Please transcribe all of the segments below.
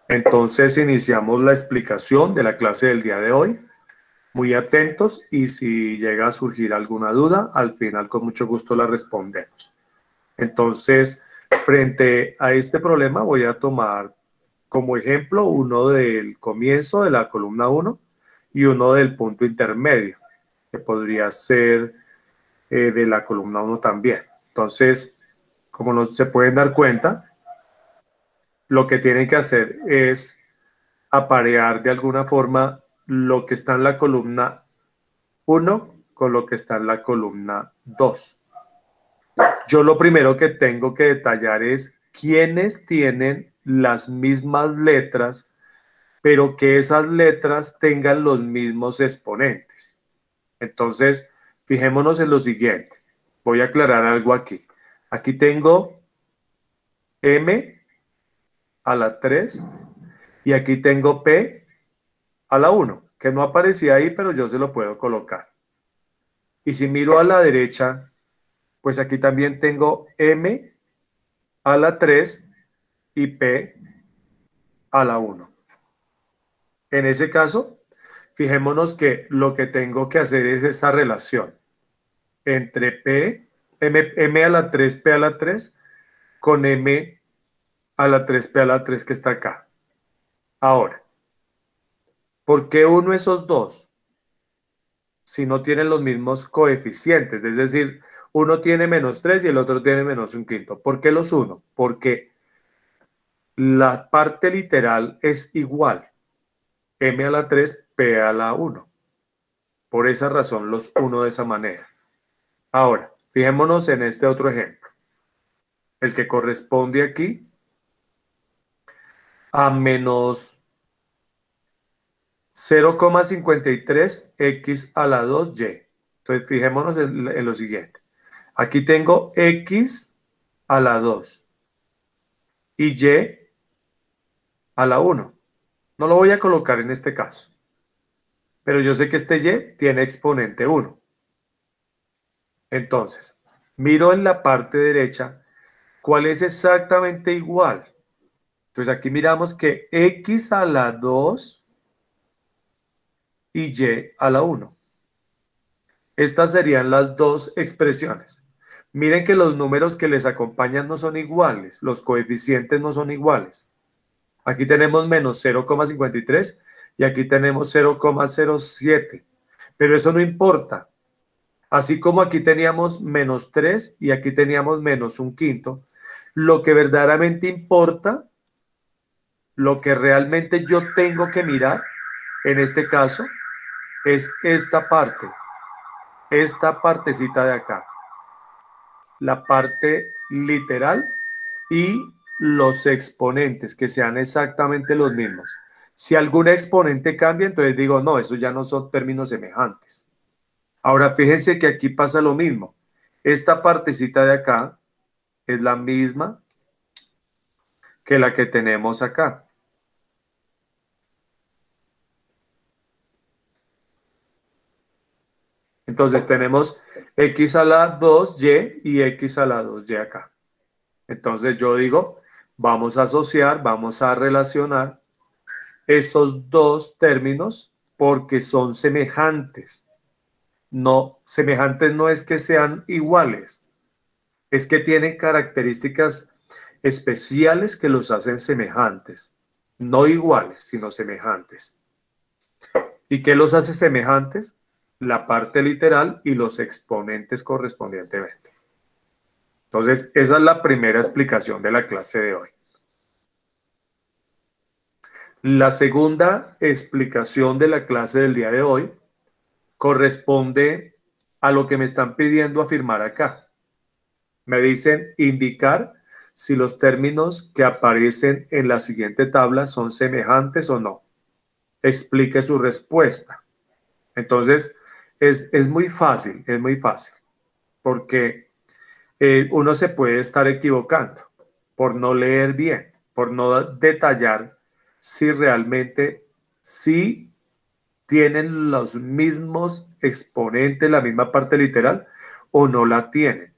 Entonces iniciamos la explicación de la clase del día de hoy. Muy atentos y si llega a surgir alguna duda, al final con mucho gusto la respondemos. Entonces, frente a este problema voy a tomar como ejemplo uno del comienzo de la columna 1 y uno del punto intermedio, que podría ser de la columna 1 también. Entonces, como se pueden dar cuenta, lo que tienen que hacer es aparear de alguna forma lo que está en la columna 1 con lo que está en la columna 2. Yo lo primero que tengo que detallar es quiénes tienen las mismas letras, pero que esas letras tengan los mismos exponentes. Entonces, fijémonos en lo siguiente. Voy a aclarar algo aquí. Aquí tengo M a la 3 y aquí tengo P a la 1, que no aparecía ahí, pero yo se lo puedo colocar. Y si miro a la derecha, pues aquí también tengo M a la 3 y P a la 1. En ese caso, fijémonos que lo que tengo que hacer es esa relación entre M a la 3, P a la 3, con M a la 3, P a la 3 que está acá. Ahora, ¿por qué uno de esos dos si no tienen los mismos coeficientes? Es decir, uno tiene -3 y el otro tiene -1/5. ¿Por qué los uno? Porque la parte literal es igual. M a la 3, P a la 1. Por esa razón los uno de esa manera. Ahora, fijémonos en este otro ejemplo. El que corresponde aquí a menos 0,53x a la 2y. Entonces, fijémonos en lo siguiente. Aquí tengo x a la 2 y y a la 1. No lo voy a colocar en este caso, pero yo sé que este y tiene exponente 1. Entonces, miro en la parte derecha cuál es exactamente igual. Entonces aquí miramos que x a la 2 y y a la 1. Estas serían las dos expresiones. Miren que los números que les acompañan no son iguales, los coeficientes no son iguales. Aquí tenemos menos 0,53 y aquí tenemos 0,07, pero eso no importa. Así como aquí teníamos -3 y aquí teníamos -1/5, lo que verdaderamente importa, lo que realmente yo tengo que mirar, en este caso, es esta partecita de acá, la parte literal y los exponentes, que sean exactamente los mismos. Si algún exponente cambia, entonces digo, no, eso ya no son términos semejantes. Ahora, fíjense que aquí pasa lo mismo. Esta partecita de acá es la misma que la que tenemos acá. Entonces tenemos x a la 2y y x a la 2y acá. Entonces yo digo, vamos a asociar, vamos a relacionar esos dos términos porque son semejantes. No, semejantes no es que sean iguales, es que tienen características especiales que los hacen semejantes. No iguales, sino semejantes. ¿Y qué los hace semejantes? La parte literal y los exponentes correspondientemente. Entonces, esa es la primera explicación de la clase de hoy. La segunda explicación de la clase del día de hoy corresponde a lo que me están pidiendo afirmar acá. Me dicen indicar si los términos que aparecen en la siguiente tabla son semejantes o no. Explique su respuesta. Entonces, es muy fácil, porque uno se puede estar equivocando por no leer bien, por no detallar si realmente sí tienen los mismos exponentes, la misma parte literal, o no la tienen.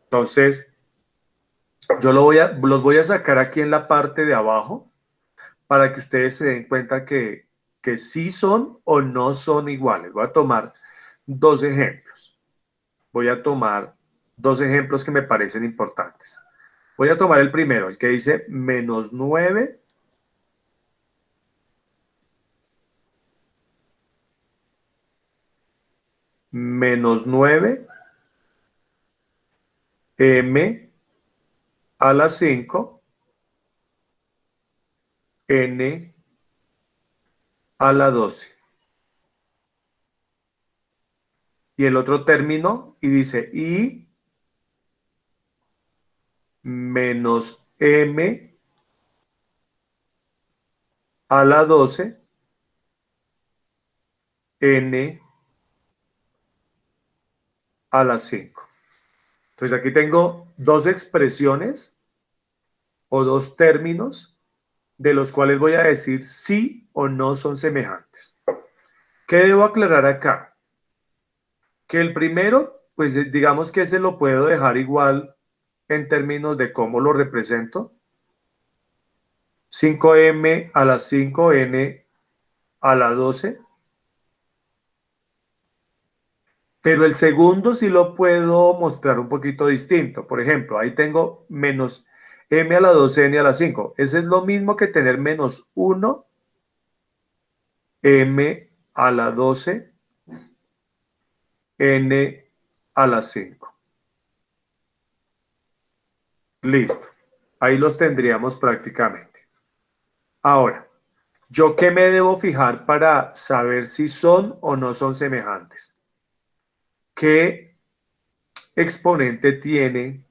Entonces, yo los voy a sacar aquí en la parte de abajo para que ustedes se den cuenta que sí son o no son iguales. Voy a tomar dos ejemplos. Voy a tomar dos ejemplos que me parecen importantes. Voy a tomar el primero, el que dice -9 -9 m a la 5 n a la 12. Y el otro término, y dice y menos m a la 12 n a la 5. Entonces aquí tengo dos expresiones o dos términos de los cuales voy a decir sí o no son semejantes. ¿Qué debo aclarar acá? Que el primero, pues digamos que ese lo puedo dejar igual en términos de cómo lo represento. 5m a la 5n a la 12. Pero el segundo sí lo puedo mostrar un poquito distinto. Por ejemplo, ahí tengo menos m a la 12 n a la 5. Ese es lo mismo que tener menos 1 m a la 12 n a la 5. Listo. Ahí los tendríamos prácticamente. Ahora, ¿yo qué me debo fijar para saber si son o no son semejantes? ¿Qué exponente tiene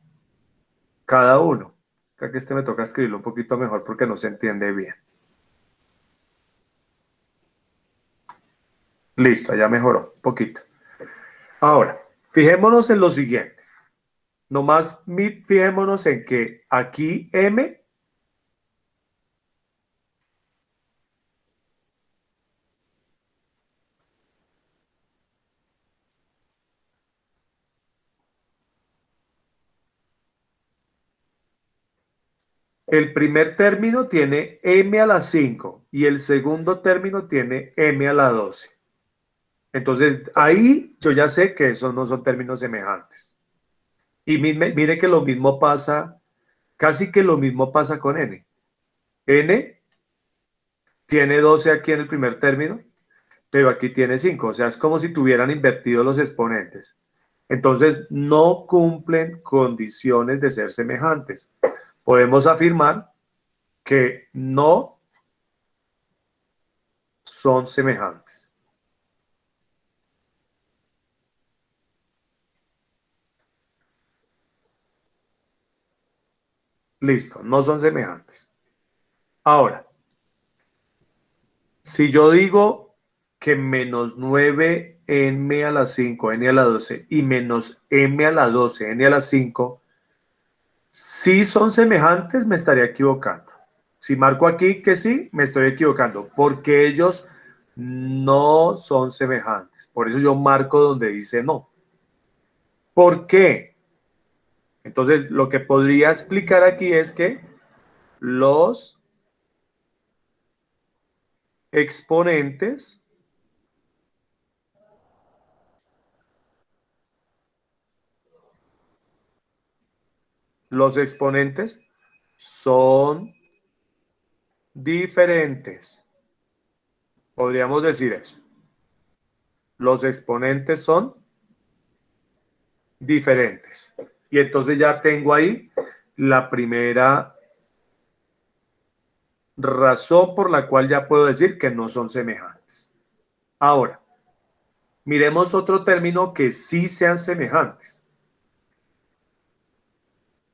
cada uno? Creo que este me toca escribirlo un poquito mejor porque no se entiende bien. Listo, ya mejoró un poquito. Ahora, fijémonos en lo siguiente. Nomás fijémonos en que aquí M, el primer término tiene M a la 5 y el segundo término tiene M a la 12. Entonces, ahí yo ya sé que esos no son términos semejantes. Y mire que lo mismo pasa, casi que lo mismo pasa con N. N tiene 12 aquí en el primer término, pero aquí tiene 5. O sea, es como si tuvieran invertido los exponentes. Entonces, no cumplen condiciones de ser semejantes. Podemos afirmar que no son semejantes. Listo, no son semejantes. Ahora, si yo digo que menos 9 m a la 5, n a la 12, y menos m a la 12, n a la 5, si son semejantes, me estaría equivocando. Si marco aquí que sí, me estoy equivocando, porque ellos no son semejantes. Por eso yo marco donde dice no. ¿Por qué? Entonces, lo que podría explicar aquí es que los exponentes son diferentes. Podríamos decir eso. Los exponentes son diferentes. Y entonces ya tengo ahí la primera razón por la cual ya puedo decir que no son semejantes. Ahora, miremos otro término que sí sean semejantes.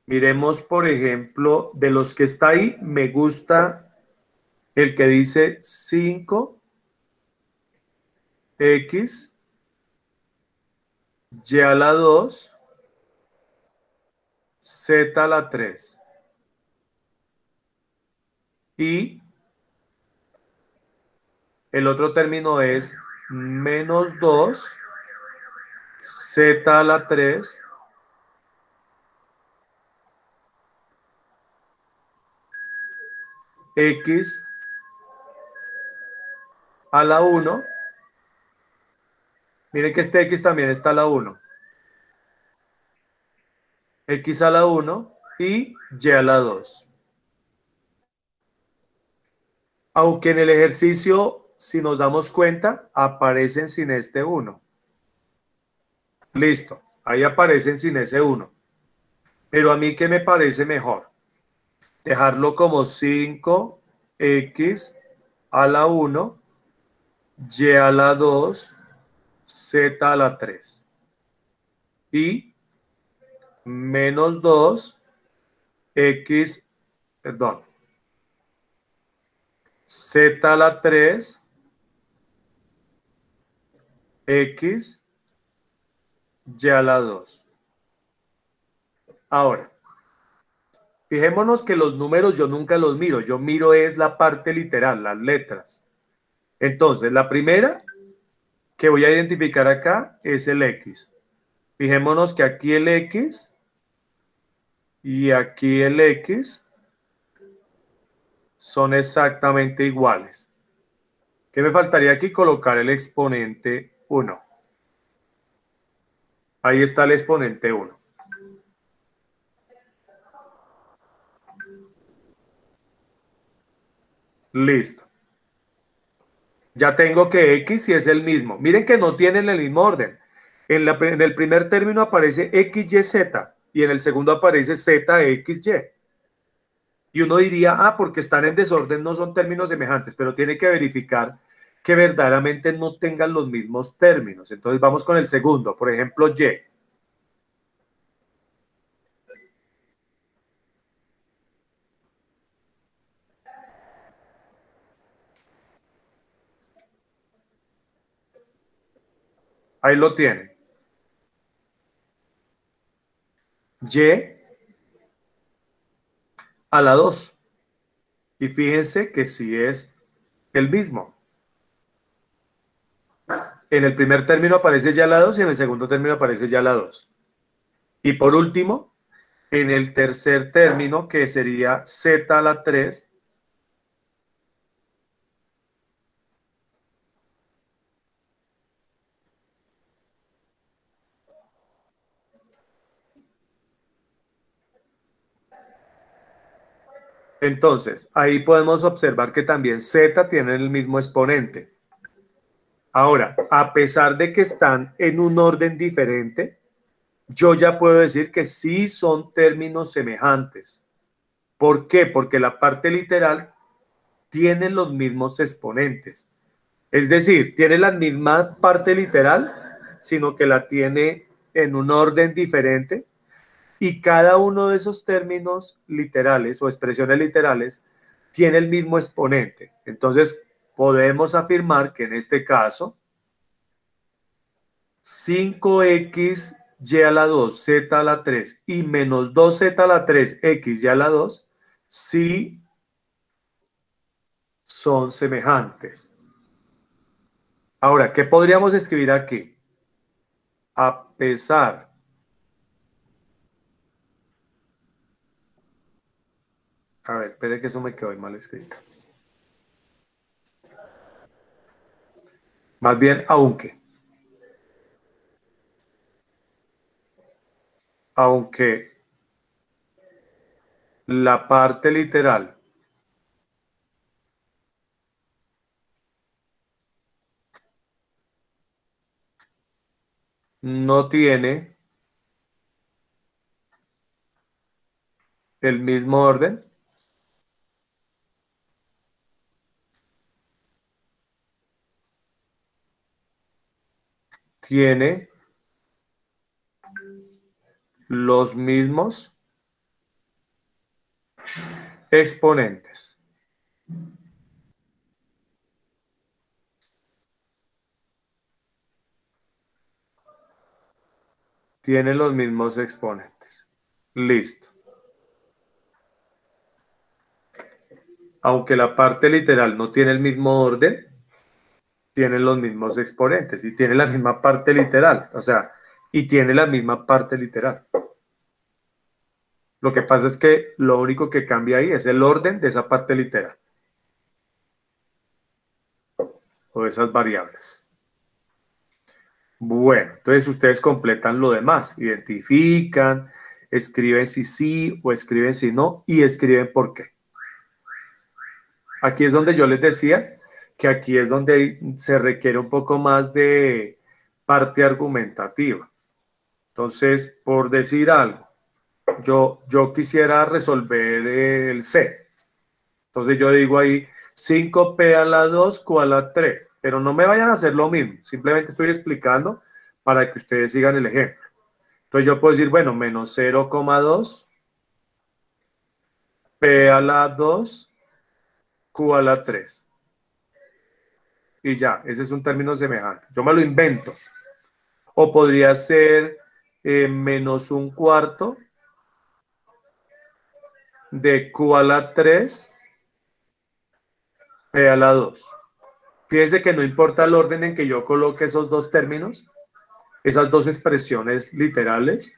Miremos, por ejemplo, de los que está ahí, me gusta el que dice 5x y a la 2, z a la 3. Y el otro término es menos 2, z a la 3, x a la 1. Miren que este X también está a la 1. X a la 1 y Y a la 2. Aunque en el ejercicio, si nos damos cuenta, aparecen sin este 1. Listo, ahí aparecen sin ese 1. Pero a mí, ¿qué me parece mejor? Dejarlo como 5X a la 1, Y a la 2, Z a la 3. Y menos 2, X, perdón, Z a la 3, X, Y a la 2. Ahora, fijémonos que los números yo nunca los miro, yo miro es la parte literal, las letras. Entonces, la primera que voy a identificar acá es el X. Fijémonos que aquí el X y aquí el X son exactamente iguales. ¿Qué me faltaría aquí? Colocar el exponente 1. Ahí está el exponente 1. Listo. Ya tengo que X sí es el mismo. Miren que no tienen el mismo orden. En el primer término aparece XYZ y en el segundo aparece ZXY. Y uno diría, porque están en desorden no son términos semejantes, pero tiene que verificar que verdaderamente no tengan los mismos términos. Entonces vamos con el segundo, por ejemplo, Y. Ahí lo tienen. Y a la 2. Y fíjense que sí es el mismo. En el primer término aparece ya la 2 y en el segundo término aparece ya la 2. Y por último, en el tercer término, que sería Z a la 3, entonces ahí podemos observar que también Z tiene el mismo exponente. Ahora, a pesar de que están en un orden diferente, yo ya puedo decir que sí son términos semejantes. ¿Por qué? Porque la parte literal tiene los mismos exponentes. Es decir, tiene la misma parte literal, sino que la tiene en un orden diferente y cada uno de esos términos literales o expresiones literales tiene el mismo exponente. Entonces, podemos afirmar que en este caso 5x y a la 2, z a la 3 y menos 2z a la 3, x y a la 2, sí son semejantes. Ahora, ¿qué podríamos escribir aquí? A pesar. A ver, espere que eso me quedó mal escrito. Más bien, aunque la parte literal no tiene el mismo orden, tiene los mismos exponentes. Tiene los mismos exponentes. Listo. Aunque la parte literal no tiene el mismo orden, tiene los mismos exponentes y tiene la misma parte literal. O sea, y tiene la misma parte literal. Lo que pasa es que lo único que cambia ahí es el orden de esa parte literal. o esas variables. Bueno, entonces ustedes completan lo demás, identifican, escriben si sí o escriben si no y escriben por qué. Aquí es donde yo les decía que aquí es donde se requiere un poco más de parte argumentativa. Entonces, por decir algo, yo quisiera resolver el C. Entonces yo digo ahí 5p a la 2 q a la 3, pero no me vayan a hacer lo mismo, simplemente estoy explicando para que ustedes sigan el ejemplo. Entonces yo puedo decir, bueno, menos 0,2 p a la 2 q a la 3. Y ya, ese es un término semejante. Yo me lo invento. O podría ser menos un cuarto de q a la 3 p a la 2. Fíjense que no importa el orden en que yo coloque esos dos términos, esas dos expresiones literales,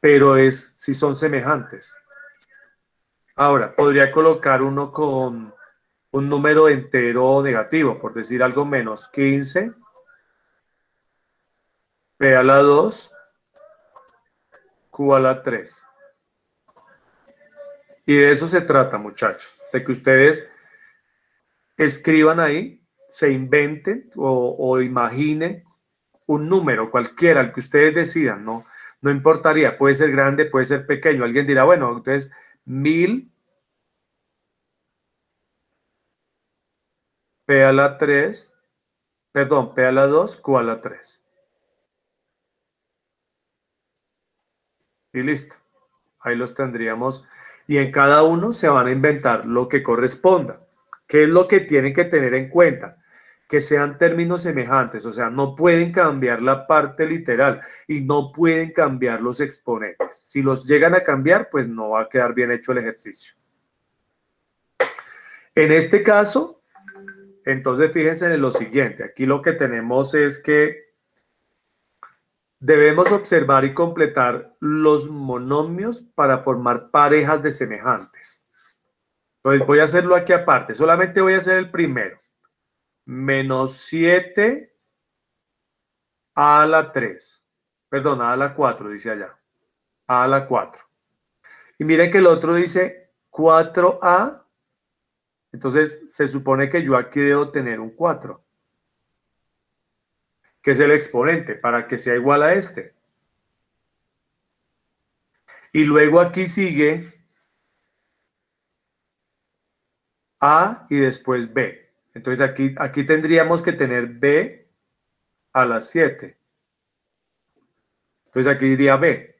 pero si son semejantes. Ahora, podría colocar uno con un número entero negativo, por decir algo menos 15, p a la 2, q a la 3. Y de eso se trata, muchachos, de que ustedes escriban ahí, se inventen o imaginen un número cualquiera, el que ustedes decidan, no importaría, puede ser grande, puede ser pequeño. Alguien dirá, bueno, entonces 1000 p a la 3, perdón, p a la 2, q a la 3. Y listo. Ahí los tendríamos. Y en cada uno se van a inventar lo que corresponda. ¿Qué es lo que tienen que tener en cuenta? Que sean términos semejantes, o sea, no pueden cambiar la parte literal y no pueden cambiar los exponentes. Si los llegan a cambiar, pues no va a quedar bien hecho el ejercicio. En este caso, entonces fíjense en lo siguiente. Aquí lo que tenemos es que debemos observar y completar los monomios para formar parejas de semejantes. Entonces voy a hacerlo aquí aparte. Solamente voy a hacer el primero. Menos 7 a la 3. Perdón, a la 4 dice allá. A la 4. Y miren que el otro dice 4a. Entonces se supone que yo aquí debo tener un 4. Que es el exponente para que sea igual a este. Y luego aquí sigue A y después B. Entonces aquí tendríamos que tener B a la 7. Entonces aquí diría B.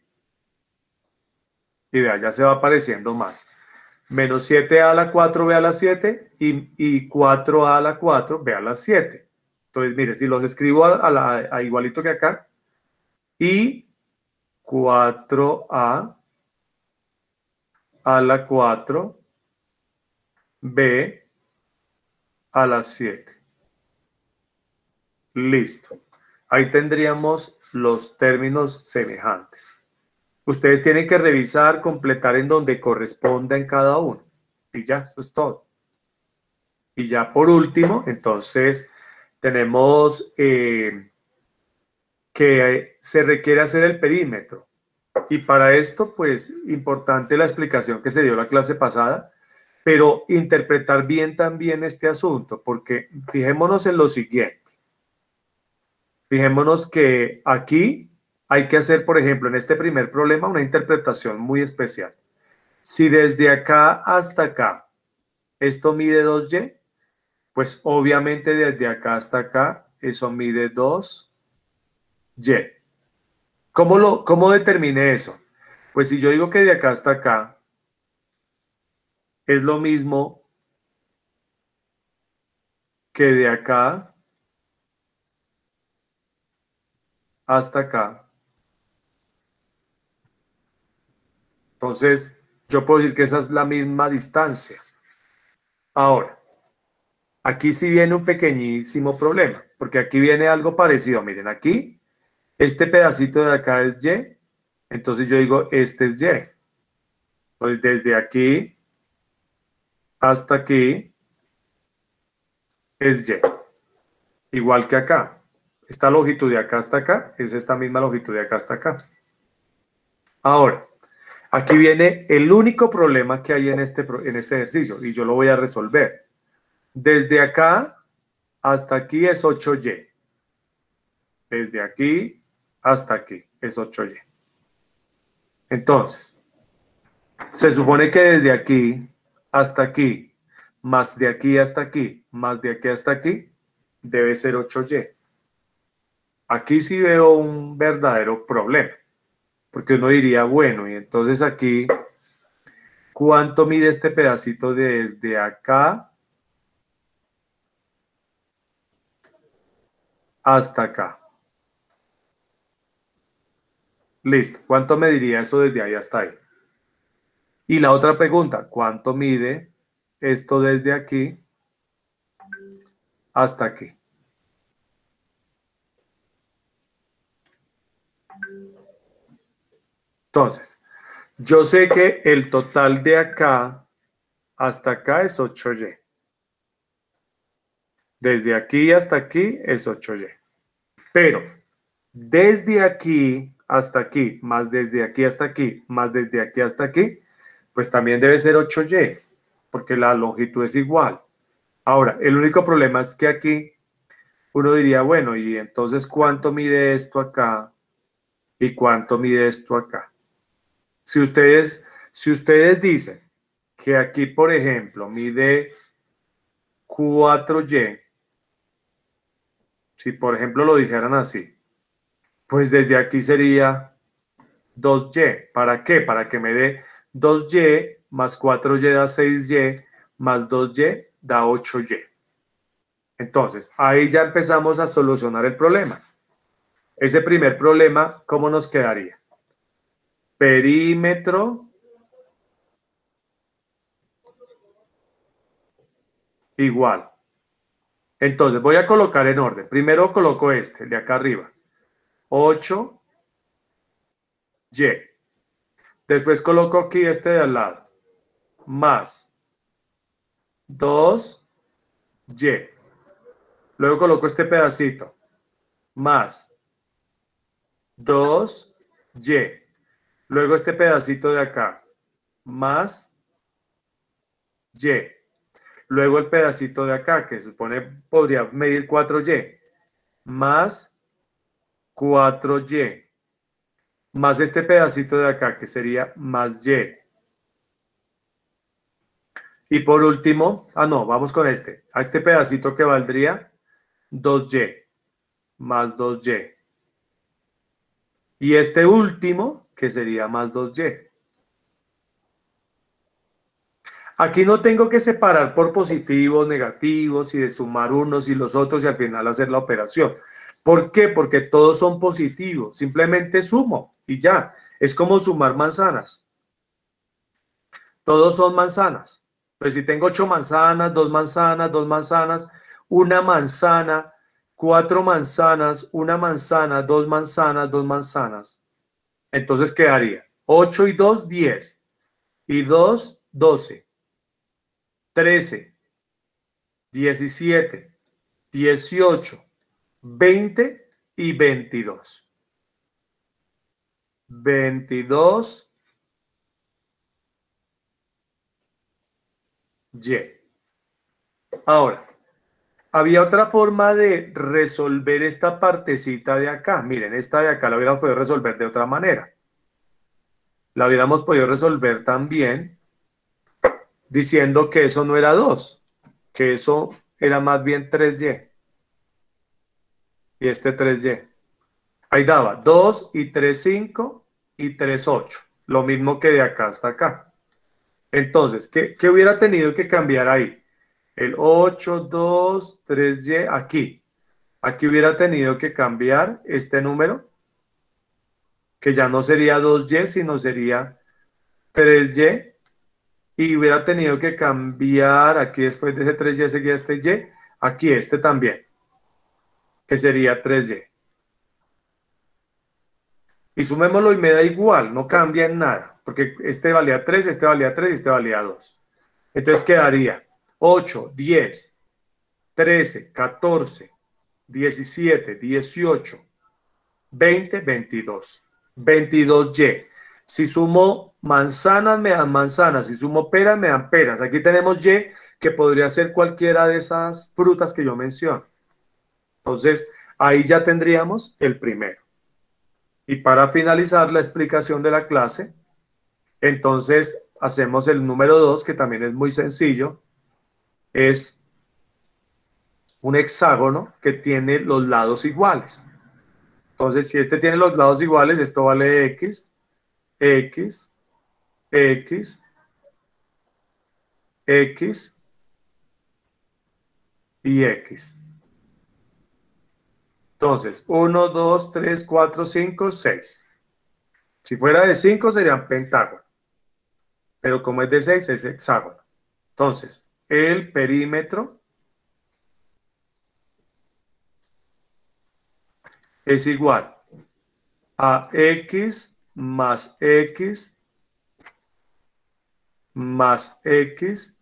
Y vea, ya se va apareciendo más. Menos 7a a la 4, B a la 7. Y 4a a la 4, B a la 7. Entonces, mire, si los escribo a igualito que acá. Y 4a a la 4, B a la 7. Listo. Ahí tendríamos los términos semejantes. Ustedes tienen que revisar, completar en donde corresponda en cada uno. Y ya, eso es todo. Y ya por último, entonces, tenemos que se requiere hacer el perímetro. Y para esto, pues, importante la explicación que se dio la clase pasada, pero interpretar bien también este asunto, porque fijémonos en lo siguiente. Fijémonos que aquí hay que hacer, por ejemplo, en este primer problema, una interpretación muy especial. Si desde acá hasta acá esto mide 2y, pues obviamente desde acá hasta acá eso mide 2y. ¿Cómo determiné eso? Pues si yo digo que de acá hasta acá es lo mismo que de acá hasta acá, entonces yo puedo decir que esa es la misma distancia. Ahora, aquí sí viene un pequeñísimo problema, porque aquí viene algo parecido. Miren, aquí, este pedacito de acá es Y, entonces yo digo, este es Y. Entonces, desde aquí hasta aquí es Y. Igual que acá. Esta longitud de acá hasta acá es esta misma longitud de acá hasta acá. Ahora, aquí viene el único problema que hay en este ejercicio y yo lo voy a resolver. Desde acá hasta aquí es 8Y. Desde aquí hasta aquí es 8Y. Entonces, se supone que desde aquí hasta aquí, más de aquí hasta aquí, más de aquí hasta aquí, debe ser 8Y. Aquí sí veo un verdadero problema, porque uno diría, bueno, y entonces aquí, ¿cuánto mide este pedacito desde acá hasta acá? Listo, ¿cuánto mediría eso desde ahí hasta ahí? Y la otra pregunta, ¿cuánto mide esto desde aquí hasta aquí? Entonces, yo sé que el total de acá hasta acá es 8Y. Desde aquí hasta aquí es 8Y. Pero desde aquí hasta aquí, más desde aquí hasta aquí, más desde aquí hasta aquí, pues también debe ser 8Y, porque la longitud es igual. Ahora, el único problema es que aquí uno diría, bueno, y entonces, ¿cuánto mide esto acá? ¿Y cuánto mide esto acá? Si ustedes dicen que aquí, por ejemplo, mide 4Y, si por ejemplo lo dijeran así, pues desde aquí sería 2Y. ¿Para qué? Para que me dé 2Y más 4Y da 6Y, más 2Y da 8Y. Entonces, ahí ya empezamos a solucionar el problema. Ese primer problema, ¿cómo nos quedaría? Perímetro igual. Entonces, voy a colocar en orden. Primero coloco el de acá arriba. 8Y. Después coloco aquí este de al lado. Más 2Y. Luego coloco este pedacito. Más 2Y. Luego este pedacito de acá. Más Y. Luego el pedacito de acá, que se supone podría medir 4Y. Más 4Y. Más este pedacito de acá, que sería más Y. Y por último, no, vamos con este. A este pedacito que valdría 2Y. Más 2Y. Y este último, que sería más 2Y. Aquí no tengo que separar por positivos, negativos y de sumar unos y los otros y al final hacer la operación. ¿Por qué? Porque todos son positivos. Simplemente sumo y ya. Es como sumar manzanas. Todos son manzanas. Pues si tengo 8 manzanas, 2 manzanas, 2 manzanas, una manzana, 4 manzanas, una manzana, 2 manzanas, 2 manzanas. Entonces quedaría 8 y 2, 10. Y 2, 12. 13, 17, 18, 20 y 22. 22Y. Ahora, había otra forma de resolver esta partecita de acá. Miren, esta de acá la hubiéramos podido resolver de otra manera. La hubiéramos podido resolver también diciendo que eso no era 2, que eso era más bien 3Y. Y este 3Y. Ahí daba 2 y 3, 5 y 3, 8. Lo mismo que de acá hasta acá. Entonces, ¿qué hubiera tenido que cambiar ahí? El 8, 2, 3Y aquí. Aquí hubiera tenido que cambiar este número, que ya no sería 2Y, sino sería 3Y. Y hubiera tenido que cambiar, aquí después de ese 3Y seguía este Y, aquí este también, que sería 3Y. Y sumémoslo y me da igual, no cambia en nada, porque este valía 3, este valía 3 y este valía 2. Entonces quedaría 8, 10, 13, 14, 17, 18, 20, 22. 22Y. Si sumo manzanas, me dan manzanas. Si sumo peras, me dan peras. Aquí tenemos Y, que podría ser cualquiera de esas frutas que yo menciono. Entonces, ahí ya tendríamos el primero. Y para finalizar la explicación de la clase, entonces hacemos el número 2, que también es muy sencillo. Es un hexágono que tiene los lados iguales. Entonces, si este tiene los lados iguales, esto vale X, X, X, X y X. Entonces, 1, 2, 3, 4, 5, 6. Si fuera de 5 serían pentágono, pero como es de 6 es hexágono. Entonces, el perímetro es igual a X más X más X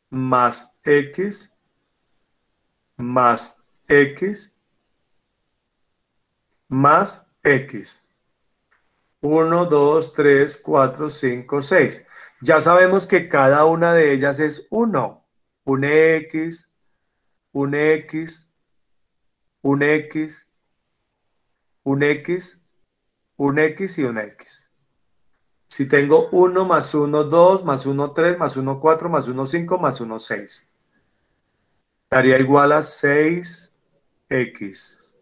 más X más X más X. 1, 2, 3, 4, 5, 6. Ya sabemos que cada una de ellas es 1. Un X, un X, un X, un X, un X y un X. Si tengo 1 más 1, 2, más 1, 3, más 1, 4, más 1, 5, más 1, 6. Daría igual a 6X.